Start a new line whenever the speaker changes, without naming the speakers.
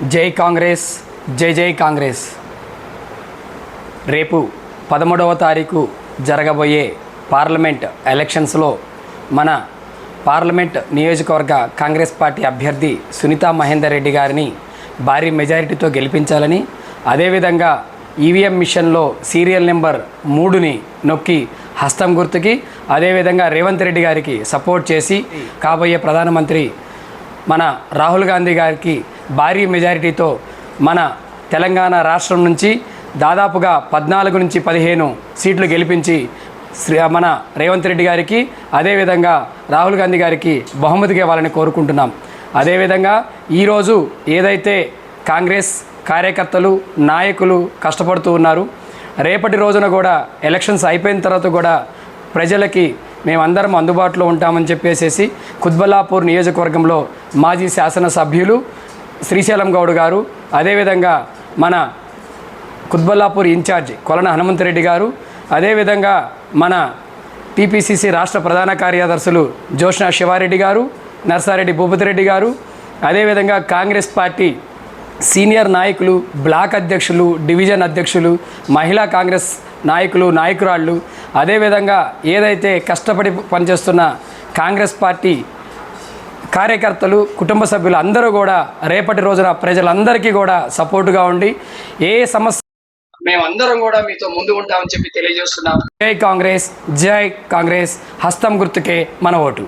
జై కాంగ్రెస్, జై జై కాంగ్రెస్. రేపు 13వ తారీఖు జరగబోయే పార్లమెంట్ ఎలక్షన్స్లో మన పార్లమెంట్ నియోజకవర్గ కాంగ్రెస్ పార్టీ అభ్యర్థి సునీతా మహేందర్ రెడ్డి గారిని భారీ మెజారిటీతో గెలిపించాలని, అదేవిధంగా ఈవీఎం మిషన్లో సీరియల్ నెంబర్ 3ని నొక్కి హస్తం గుర్తుకి, అదేవిధంగా రేవంత్ రెడ్డి గారికి సపోర్ట్ చేసి కాబోయే ప్రధానమంత్రి మన రాహుల్ గాంధీ గారికి భారీ మెజారిటీతో మన తెలంగాణ రాష్ట్రం నుంచి దాదాపుగా 14 నుంచి 15 సీట్లు గెలిపించి మన రేవంత్ రెడ్డి గారికి, అదేవిధంగా రాహుల్ గాంధీ గారికి బహుమతిగా ఇవ్వాలని కోరుకుంటున్నాం. అదేవిధంగా ఈరోజు ఏదైతే కాంగ్రెస్ కార్యకర్తలు, నాయకులు కష్టపడుతూ ఉన్నారు, రేపటి రోజున కూడా ఎలక్షన్స్ అయిపోయిన తర్వాత కూడా ప్రజలకి మేమందరం అందుబాటులో ఉంటామని చెప్పేసి కుత్బుల్లాపూర్ నియోజకవర్గంలో మాజీ శాసనసభ్యులు శ్రీశైలం గౌడ్ గారు, అదేవిధంగా మన కుత్బుల్లాపూర్ ఇన్ఛార్జ్ కొలన హనుమంతరెడ్డి గారు, అదేవిధంగా మన టీపీసీసీ రాష్ట్ర ప్రధాన కార్యదర్శులు జోష్నా శివారెడ్డి గారు, నర్సారెడ్డి భూపతిరెడ్డి గారు, అదేవిధంగా కాంగ్రెస్ పార్టీ సీనియర్ నాయకులు, బ్లాక్ అధ్యక్షులు, డివిజన్ అధ్యక్షులు, మహిళా కాంగ్రెస్ నాయకులు, నాయకురాళ్ళు, అదేవిధంగా ఏదైతే కష్టపడి పనిచేస్తున్న కాంగ్రెస్ పార్టీ కార్యకర్తలు, కుటుంబ సభ్యులు అందరూ కూడా రేపటి రోజున ప్రజలందరికీ కూడా సపోర్టుగా ఉండి ఏ సమస్య మేమందరం కూడా మీతో ముందు ఉంటామని చెప్పి తెలియజేస్తున్నాం. జై కాంగ్రెస్, జై కాంగ్రెస్, హస్తం గుర్తుకే మన ఓటు.